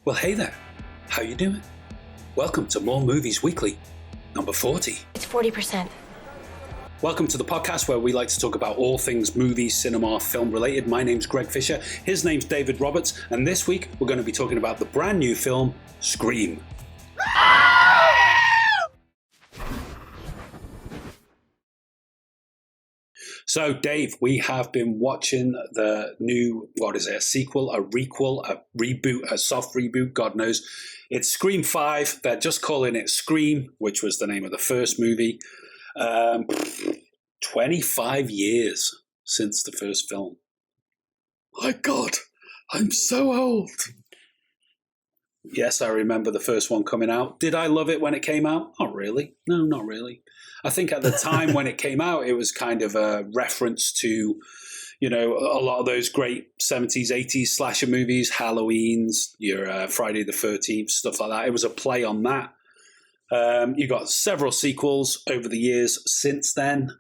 Well, hey there. How you doing? Welcome to More Movies Weekly, number 40. It's 40%. Welcome to the podcast where we like to talk about all things movies, cinema, film related. My name's Greg Fisher. His name's David Roberts. And this week we're going to be talking about the brand new film, Scream. So, Dave, we have been watching the new, a sequel, a requel, a reboot, a soft reboot, God knows. It's Scream 5. They're just calling it Scream, which was the name of the first movie. 25 years since the first film. My God, I'm so old. Yes, I remember the first one coming out. Did I love it when it came out? Not really. No, not really. I think at the time when it came out, it was kind of a reference to, you know, a lot of those great 70s, 80s slasher movies, Halloween's, your Friday the 13th, stuff like that. It was a play on that. You got several sequels over the years since then.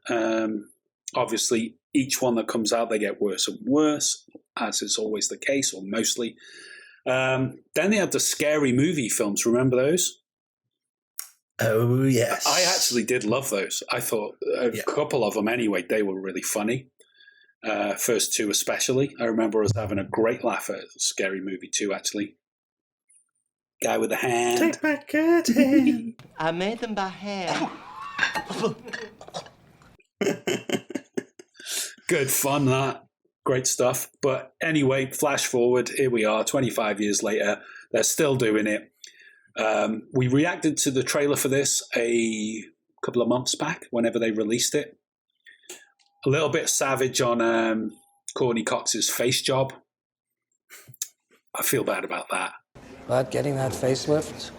Obviously, each one that comes out, they get worse and worse, as is always the case, or mostly. Then they had the scary movie films. Remember those? Oh, yes. I actually did love those. I thought a couple of them anyway, they were really funny. First two especially. I remember us having a great laugh at Scary Movie 2, actually. Guy with the hand. Take my curtain. I made them by hand. Good fun, that. Great stuff. But anyway, flash forward, here we are, 25 years later. They're still doing it. We reacted to the trailer for this a couple of months back, whenever they released it. A little bit savage on Courtney Cox's face job. I feel bad about that. But getting that facelift,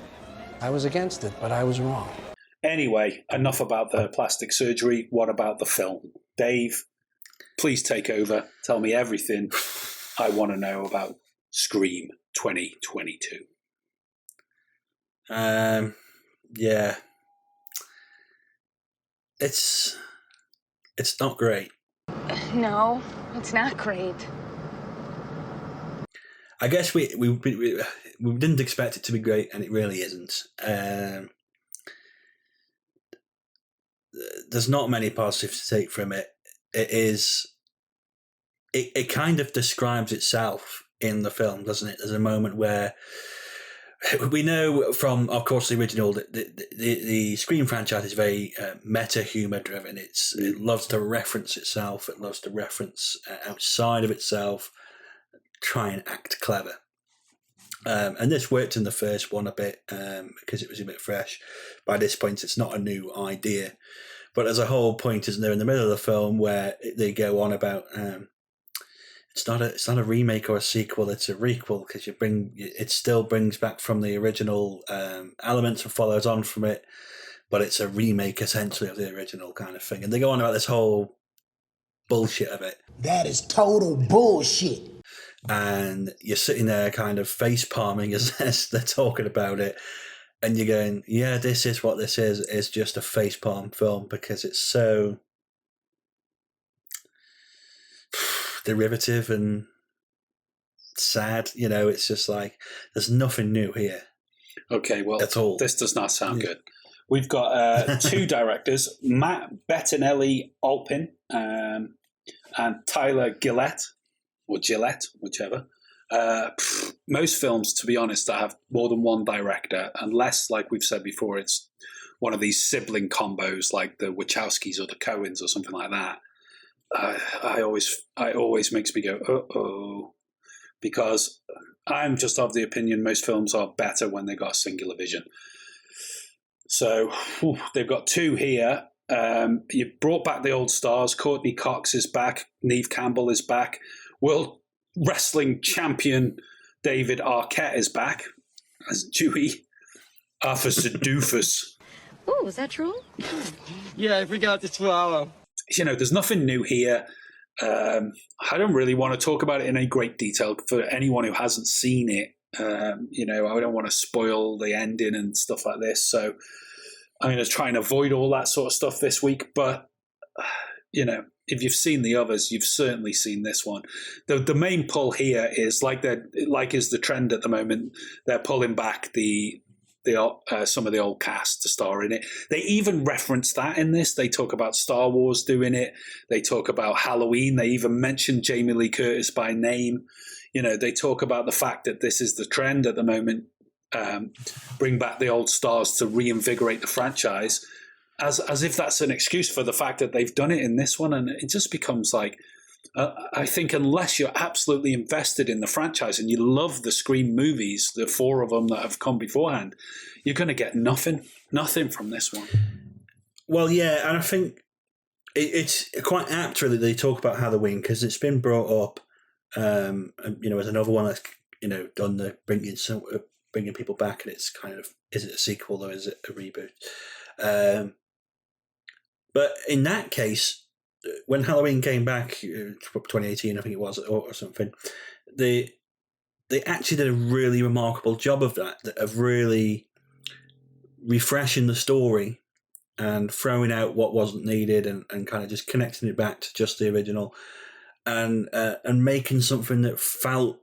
I was against it, but I was wrong. Anyway, enough about the plastic surgery. What about the film? Dave, please take over. Tell me everything I want to know about Scream 2022. Yeah. It's not great. No, it's not great. I guess we didn't expect it to be great, and it really isn't. There's not many positives to take from it. It kind of describes itself in the film, doesn't it? There's a moment where we know from, of course, the original that the Scream franchise is very meta humor driven. It loves to reference itself. It loves to reference outside of itself, try and act clever. And this worked in the first one a bit because it was a bit fresh. By this point, it's not a new idea. But there's a whole point, isn't there, in the middle of the film where they go on about it's not a remake or a sequel, it's a requel, because it still brings back from the original elements and follows on from it, but it's a remake essentially of the original kind of thing. And they go on about this whole bullshit of it. That is total bullshit. And you're sitting there kind of face palming as they're talking about it, and you're going, yeah, this is what this is. It's just a face palm film because it's so derivative and sad. You know, it's just like there's nothing new here. Okay, well, at all. This does not sound good. We've got two directors, Matt Bettinelli-Olpin and Tyler Gillette, or Gillette, whichever. Most films, to be honest, that have more than one director, unless, like we've said before, it's one of these sibling combos like the Wachowskis or the Coens or something like that. I always makes me go, uh-oh, because I'm just of the opinion most films are better when they got a singular vision. So they've got two here. You brought back the old stars. Courtney Cox is back. Neve Campbell is back. World Wrestling Champion David Arquette is back as Dewey. Arthur Doofus. Oh, is that true? Yeah, I forgot to swallow. You know, there's nothing new here. I don't really want to talk about it in any great detail for anyone who hasn't seen it. You know, I don't want to spoil the ending and stuff like this. So I'm going to try and avoid all that sort of stuff this week. But, you know, if you've seen the others, you've certainly seen this one. The main pull here is like is the trend at the moment. They're pulling back some of the old cast to star in it. They even reference that in this. They talk about Star Wars doing it. They talk about Halloween. They even mention Jamie Lee Curtis by name. You know, they talk about the fact that this is the trend at the moment. Bring back the old stars to reinvigorate the franchise, as if that's an excuse for the fact that they've done it in this one. And it just becomes like, I think unless you're absolutely invested in the franchise and you love the Scream movies, the 4 of them that have come beforehand, you're going to get nothing from this one. Well, yeah, and I think it's quite apt really they talk about Halloween because it's been brought up, you know, as another one that's, you know, done the bringing people back, and it's kind of, is it a sequel or is it a reboot? But in that case, when Halloween came back, 2018, I think it was, or something, they actually did a really remarkable job of that, of really refreshing the story and throwing out what wasn't needed and kind of just connecting it back to just the original and making something that felt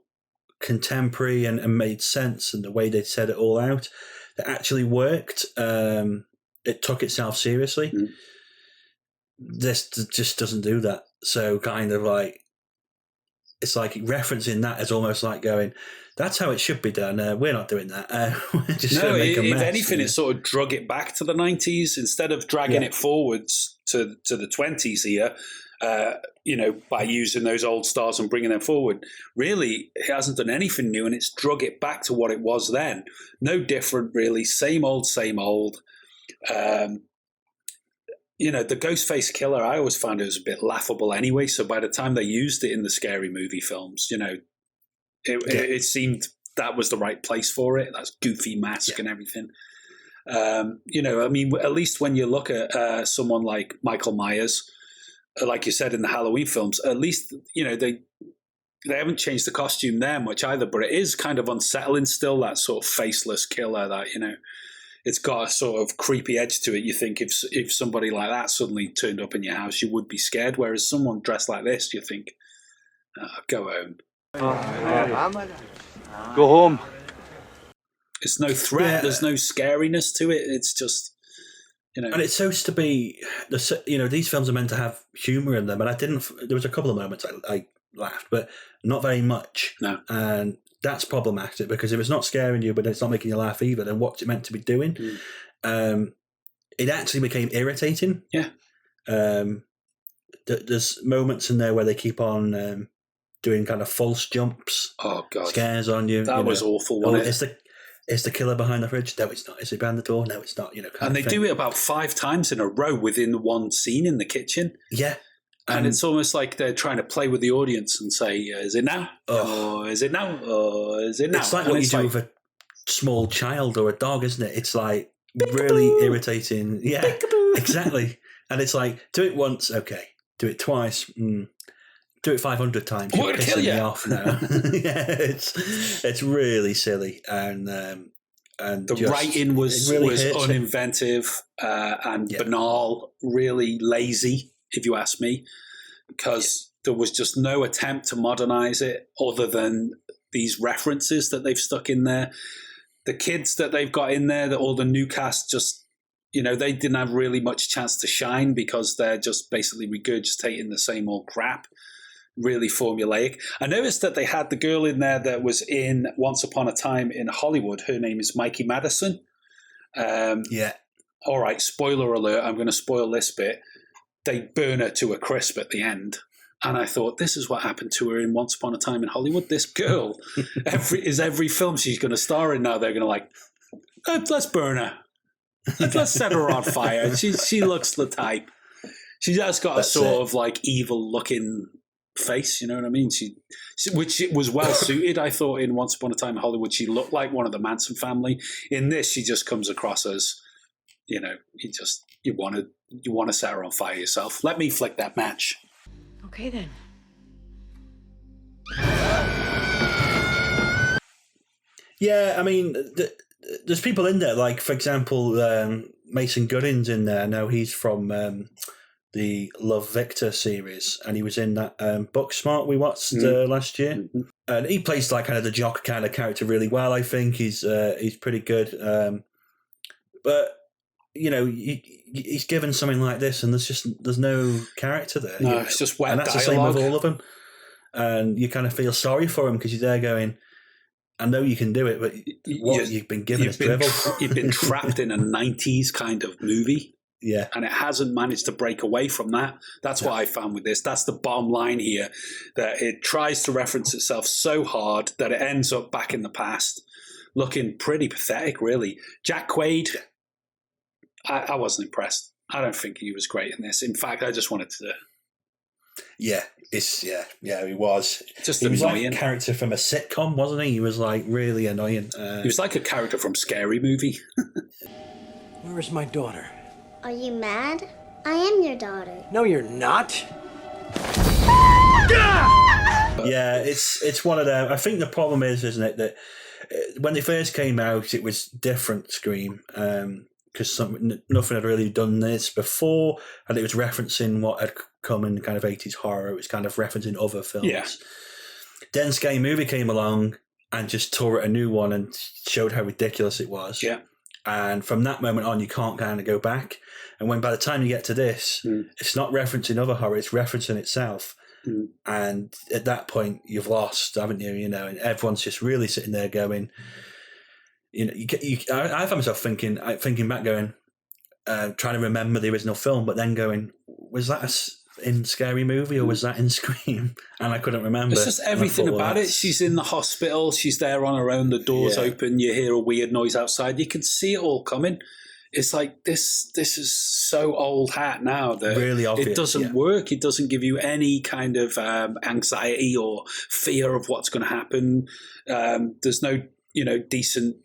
contemporary and made sense, and the way they said it all out that actually worked. It took itself seriously. This just doesn't do that. So kind of like, it's like referencing that is almost like going, that's how it should be done. We're not doing that. We're just no, make a if mess, anything, it sort of drug it back to the 90s instead of dragging it forwards to the 20s here. You know, by using those old stars and bringing them forward. Really, it hasn't done anything new, and it's drug it back to what it was then. No different, really. Same old, same old. You know, the Ghostface Killer, I always found it was a bit laughable anyway. So by the time they used it in the scary movie films, you know, it seemed that was the right place for it. That's goofy mask and everything. You know, I mean, at least when you look at someone like Michael Myers, like you said in the Halloween films, at least, you know, they haven't changed the costume there much either, but it is kind of unsettling still, that sort of faceless killer that, you know, it's got a sort of creepy edge to it. You think if somebody like that suddenly turned up in your house, you would be scared, whereas someone dressed like this, you think, go home. Go home. It's no threat, there's no scariness to it, it's just... You know. And it's supposed to be, you know, these films are meant to have humour in them, and there was a couple of moments I laughed, but not very much. No. And that's problematic, because if it's not scaring you, but it's not making you laugh either, then what's it meant to be doing? It actually became irritating. Yeah. There's moments in there where they keep on doing kind of false jumps. Oh, God. Scares on you. That was awful, wasn't it? Is the killer behind the fridge? No, it's not. Is it behind the door? No, it's not. You know, and they do it about 5 times in a row within one scene in the kitchen. Yeah, and it's almost like they're trying to play with the audience and say, "Is it now? Oh, is it now? Oh, is it now?" It's like what you do with a small child or a dog, isn't it? It's like really irritating. Yeah, exactly. And it's like, do it once, okay. Do it twice. Do it 500 times. You're pissing me off now. Yeah, it's really silly, and the writing was uninventive and banal, really lazy, if you ask me, because there was just no attempt to modernize it other than these references that they've stuck in there. The kids that they've got in there, all the new cast, just, you know, they didn't have really much chance to shine because they're just basically regurgitating the same old crap. Really formulaic. I noticed that they had the girl in there that was in Once Upon a Time in Hollywood. Her name is Mikey Madison. Yeah. All right, spoiler alert. I'm going to spoil this bit. They burn her to a crisp at the end. And I thought, this is what happened to her in Once Upon a Time in Hollywood. This girl, every film she's going to star in now, they're going to like, let's burn her. Let's set her on fire. She looks the type. She has got a sort of like evil looking face, you know what I mean? Which was well suited, I thought, in Once Upon a Time in Hollywood. She looked like one of the Manson family. In this, she just comes across as, you know, you want to set her on fire yourself. Let me flick that match. Okay then. Yeah, I mean, there's people in there, like, for example, Mason Gooden's in there. Now he's from the Love Victor series, and he was in that Booksmart we watched last year. Mm-hmm. And he plays like kind of the jock kind of character really well. I think he's pretty good. But you know, he's given something like this, and there's no character there. No, it's just wet and that's dialogue. The same with all of them. And you kind of feel sorry for him because you're there going, I know you can do it, but you've been given is drivel. You've been trapped in a 90s kind of movie. Yeah. And it hasn't managed to break away from that. That's what I found with this. That's the bottom line here, that it tries to reference itself so hard that it ends up back in the past, looking pretty pathetic, really. Jack Quaid, I wasn't impressed. I don't think he was great in this. In fact, I just wanted to... Yeah, he was. Just he was annoying. like a character from a sitcom, wasn't he? He was like really annoying. He was like a character from Scary Movie. Where is my daughter? Are you mad? I am your daughter. No, you're not. Yeah, it's one of them. I think the problem is, isn't it, that when they first came out, it was different Scream, because nothing had really done this before, and it was referencing what had come in kind of 80s horror. It was kind of referencing other films. Yeah. Then Scary Movie came along and just tore it a new one and showed how ridiculous it was. Yeah. And from that moment on, you can't kind of go back. And when by the time you get to this, it's not referencing other horror, it's referencing itself. And at that point, you've lost, haven't you? You know, and everyone's just really sitting there going, you know, I found myself thinking back, going, trying to remember the original film, but then going, was that in Scary Movie or was that in Scream? And I couldn't remember. It's just everything about it. She's in the hospital. She's there on her own. The door's open. You hear a weird noise outside. You can see it all coming. It's like this is so old hat now that really obvious, it doesn't work. It doesn't give you any kind of anxiety or fear of what's going to happen. There's no, decent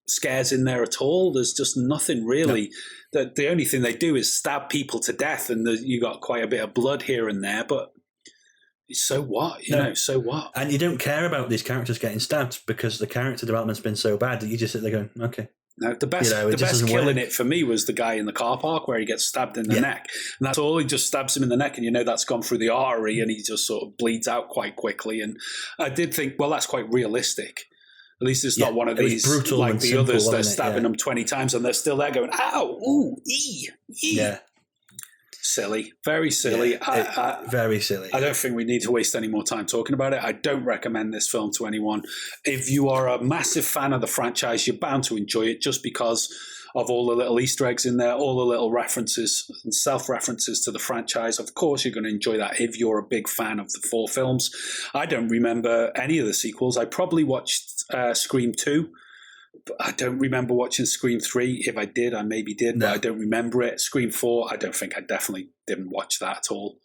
scares in there at all. There's just nothing really. No. The only thing they do is stab people to death, and you got quite a bit of blood here and there, but so what? So what? And you don't care about these characters getting stabbed because the character development's been so bad that you just sit there going, okay. No, the best kill in it for me was the guy in the car park where he gets stabbed in the neck. And that's all. He just stabs him in the neck, and that's gone through the artery, and he just sort of bleeds out quite quickly. And I did think, well, that's quite realistic. At least it's not one of these like the others. They're stabbing them 20 times and they're still there going, ow, ooh, ee. Yeah. Silly. Very silly. Very silly. I don't think we need to waste any more time talking about it. I don't recommend this film to anyone. If you are a massive fan of the franchise, you're bound to enjoy it just because of all the little Easter eggs in there, all the little references and self-references to the franchise. Of course, you're going to enjoy that if you're a big fan of the 4 films. I don't remember any of the sequels. I probably watched Scream 2. But I don't remember watching Scream 3. If I did, I maybe did, but I don't remember it. Scream 4, I don't think I definitely didn't watch that at all.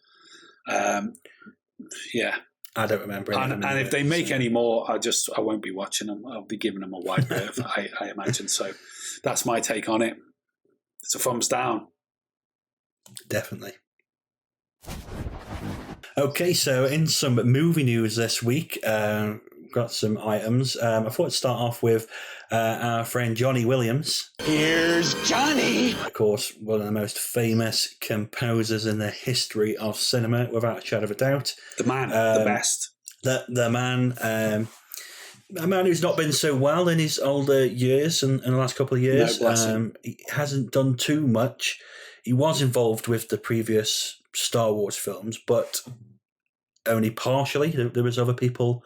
Yeah. I don't remember. And if they make any more, I won't be watching them. I'll be giving them a wide berth, I imagine. So that's my take on it. It's a thumbs down. Definitely. Okay, so in some movie news this week, got some items. I thought I'd start off with our friend Johnny Williams. Here's Johnny! Of course, one of the most famous composers in the history of cinema, without a shadow of a doubt. The man, the best. The man, a man who's not been so well in his older years and in the last couple of years. He hasn't done too much. He was involved with the previous Star Wars films, but only partially. There was other people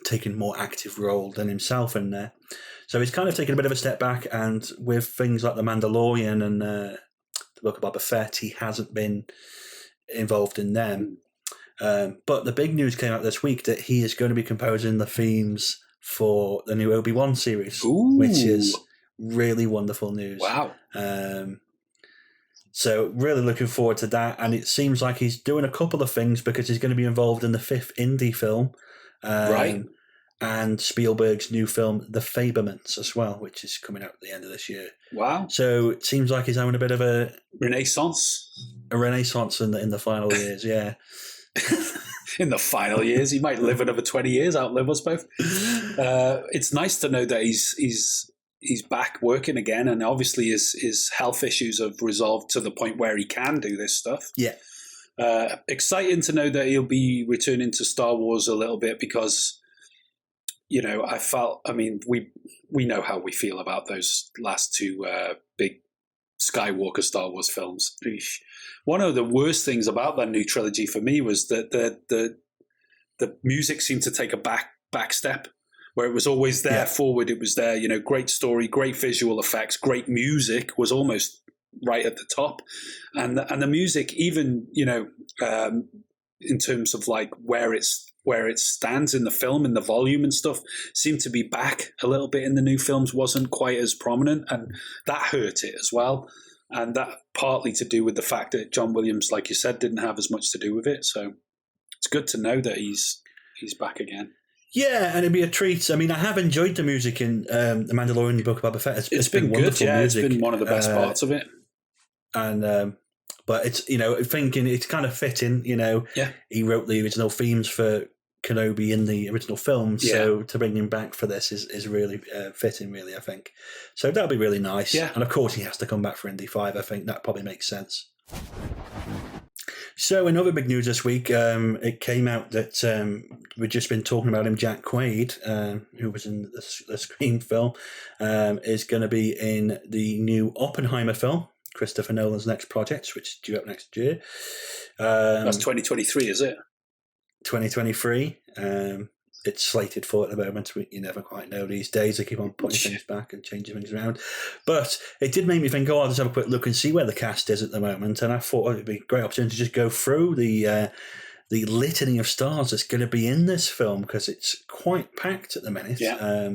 taking more active role than himself in there. So he's kind of taken a bit of a step back, and with things like The Mandalorian and the Book of Boba Fett, he hasn't been involved in them. But the big news came out this week that he is going to be composing the themes for the new Obi-Wan series, which is really wonderful news. Wow. So really looking forward to that, and it seems like he's doing a couple of things because he's going to be involved in the 5th indie film, right? And Spielberg's new film, The Fabelmans, as well, which is coming out at the end of this year. Wow! So it seems like he's having a bit of a renaissance in the final years. Yeah, in the final years, he might live another 20 years, outlive us both. It's nice to know that he's he's back working again, and obviously his health issues have resolved to the point where he can do this stuff. Yeah. Exciting to know that he'll be returning to Star Wars a little bit, because, you know, we know how we feel about those last two big Skywalker Star Wars films. One of the worst things about that new trilogy for me was that the music seemed to take a back step, where it was always there forward. It was there, you know, great story, great visual effects, great music was almost right at the top. And the music, even, you know, in terms of like where it stands in the film and the volume and stuff, seemed to be back a little bit in the new films, wasn't quite as prominent, and that hurt it as well. And that partly to do with the fact that John Williams, like you said, didn't have as much to do with it. So it's good to know that he's back again. Yeah, and it'd be a treat. I mean, I have enjoyed the music in The Mandalorian Book of Boba Fett. It's been wonderful good, music. It's been one of the best parts of it. And but it's, you know, thinking it's kind of fitting, you know. Yeah. He wrote the original themes for Kenobi in the original film, so to bring him back for this is really fitting, really, I think. So that'll be really nice. Yeah. And of course he has to come back for Indy 5, I think. That probably makes sense. So in other big news this week, it came out that we've just been talking about him, Jack Quaid, who was in the Scream film, is going to be in the new Oppenheimer film, Christopher Nolan's next project, which is due up next year. That's 2023, is it? 2023. It's slated for at the moment. You never quite know these days. They keep on putting things back and changing things around. But it did make me think, I'll just have a quick look and see where the cast is at the moment. And I thought it'd be a great opportunity to just go through the litany of stars that's going to be in this film, because it's quite packed at the minute. Yeah.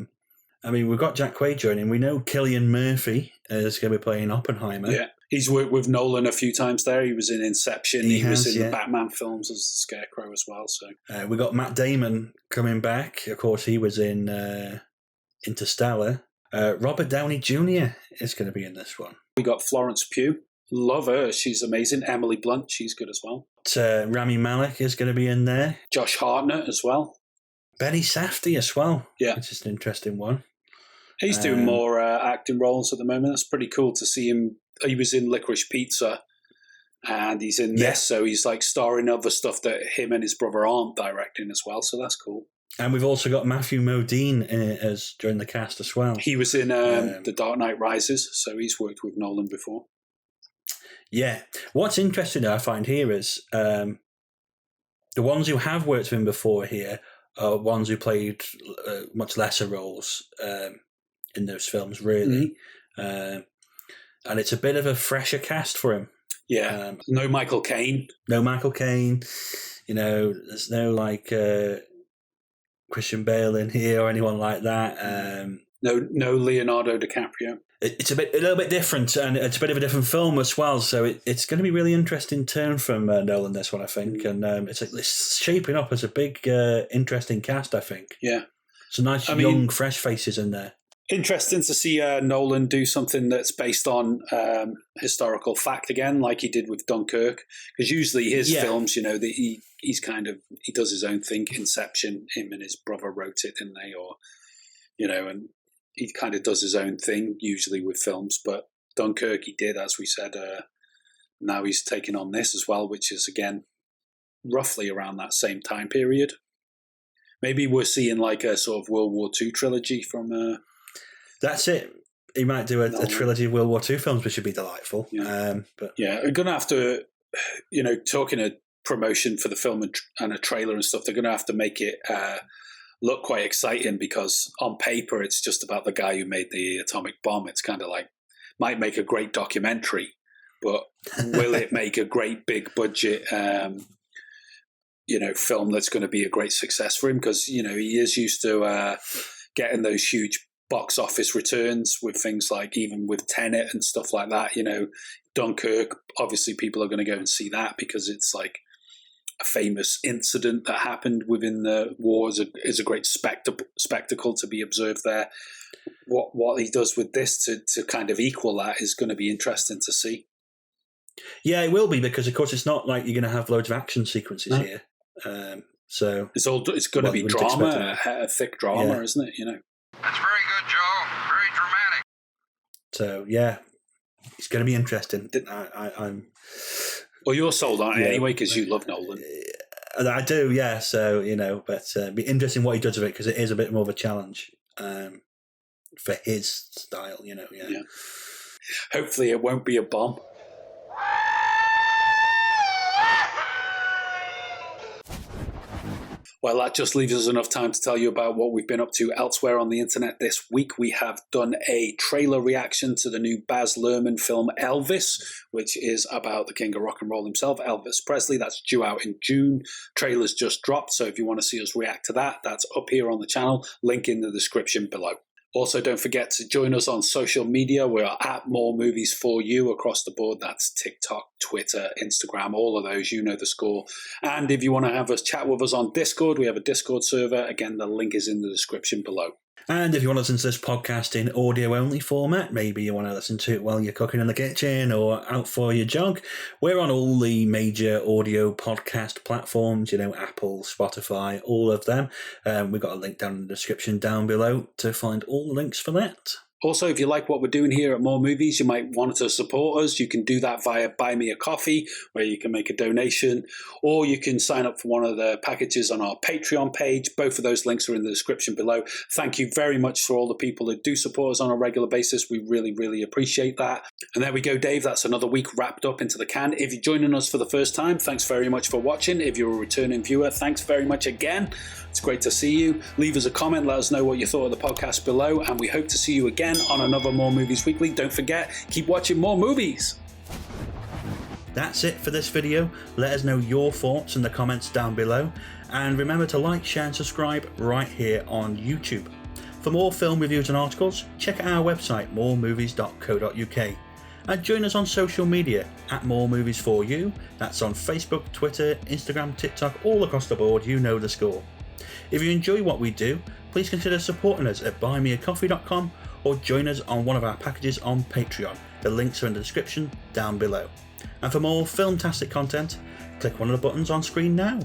I mean, we've got Jack Quaid joining. We know Cillian Murphy is going to be playing Oppenheimer. Yeah. He's worked with Nolan a few times there. He was in Inception. He was in the Batman films as the Scarecrow as well. So we got Matt Damon coming back. Of course, he was in Interstellar. Robert Downey Jr. is going to be in this one. We got Florence Pugh. Love her. She's amazing. Emily Blunt. She's good as well. Rami Malek is going to be in there. Josh Hartnett as well. Benny Safdie as well. Yeah. Which is an interesting one. He's doing more acting roles at the moment. That's pretty cool to see him. He was in Licorice Pizza, and he's in this, so he's like starring other stuff that him and his brother aren't directing as well. So that's cool. And we've also got Matthew Modine as during the cast as well. He was in The Dark Knight Rises, so he's worked with Nolan before. Yeah. What's interesting I find here is the ones who have worked with him before here are ones who played much lesser roles in those films, really. Mm-hmm. And it's a bit of a fresher cast for him. Yeah. No Michael Caine. No Michael Caine. You know, there's no like Christian Bale in here or anyone like that. No Leonardo DiCaprio. It's a little bit different, and it's a bit of a different film as well. So it's going to be a really interesting turn from Nolan, this one, I think. And it's shaping up as a big, interesting cast, I think. Yeah. Some nice young, fresh faces in there. Interesting to see Nolan do something that's based on historical fact again, like he did with Dunkirk. Because usually his films, you know, he does his own thing. Inception, him and his brother wrote it, didn't they? Or, you know, and he kind of does his own thing usually with films. But Dunkirk he did, as we said. Now he's taking on this as well, which is again roughly around that same time period. Maybe we're seeing like a sort of World War II trilogy from. That's it. He might do a trilogy of World War II films, which would be delightful. Yeah. We're going to have to, you know, talking a promotion for the film and a trailer and stuff, they're going to have to make it look quite exciting, because on paper it's just about the guy who made the atomic bomb. It's kind of like, might make a great documentary, but will it make a great big budget, you know, film that's going to be a great success for him? Because, you know, he is used to getting those huge box office returns with things like, even with Tenet and stuff like that. You know, Dunkirk, obviously people are going to go and see that because it's like a famous incident that happened within the war, is a great spectacle to be observed there. What he does with this to kind of equal that is going to be interesting to see. Yeah, it will be, because of course it's not like you're going to have loads of action sequences here. So it's going to be drama, a thick drama, isn't it? You know. That's very good, Joe. Very dramatic. So yeah, it's going to be interesting. I'm. Well, you're sold on it anyway because you love Nolan. I do, yeah. So but it'd be interesting what he does with it because it is a bit more of a challenge for his style. Yeah. Hopefully, it won't be a bomb. Well, that just leaves us enough time to tell you about what we've been up to elsewhere on the internet this week. We have done a trailer reaction to the new Baz Luhrmann film Elvis, which is about the king of rock and roll himself, Elvis Presley. That's due out in June. Trailer's just dropped, so if you want to see us react to that, that's up here on the channel. Link in the description below. Also, don't forget to join us on social media. We are at More Movies For You across the board. That's TikTok, Twitter, Instagram, all of those. You know the score. And if you want to have us chat with us on Discord, we have a Discord server. Again, the link is in the description below. And if you want to listen to this podcast in audio-only format, maybe you want to listen to it while you're cooking in the kitchen or out for your jog, we're on all the major audio podcast platforms, Apple, Spotify, all of them. We've got a link down in the description down below to find all the links for that. Also, if you like what we're doing here at More Movies, you might want to support us. You can do that via Buy Me a Coffee, where you can make a donation, or you can sign up for one of the packages on our Patreon page. Both of those links are in the description below. Thank you very much for all the people that do support us on a regular basis. We really, really appreciate that. And there we go, Dave. That's another week wrapped up into the can. If you're joining us for the first time, thanks very much for watching. If you're a returning viewer, thanks very much again. It's great to see you. Leave us a comment. Let us know what you thought of the podcast below. And we hope to see you again on another More Movies Weekly. Don't forget, keep watching more movies. That's it for this video. Let us know your thoughts in the comments down below. And remember to like, share and subscribe right here on YouTube. For more film reviews and articles, check out our website, moremovies.co.uk. And join us on social media at More Movies For You. That's on Facebook, Twitter, Instagram, TikTok, all across the board. You know the score. If you enjoy what we do, please consider supporting us at buymeacoffee.com or join us on one of our packages on Patreon. The links are in the description down below. And for more filmtastic content, click one of the buttons on screen now.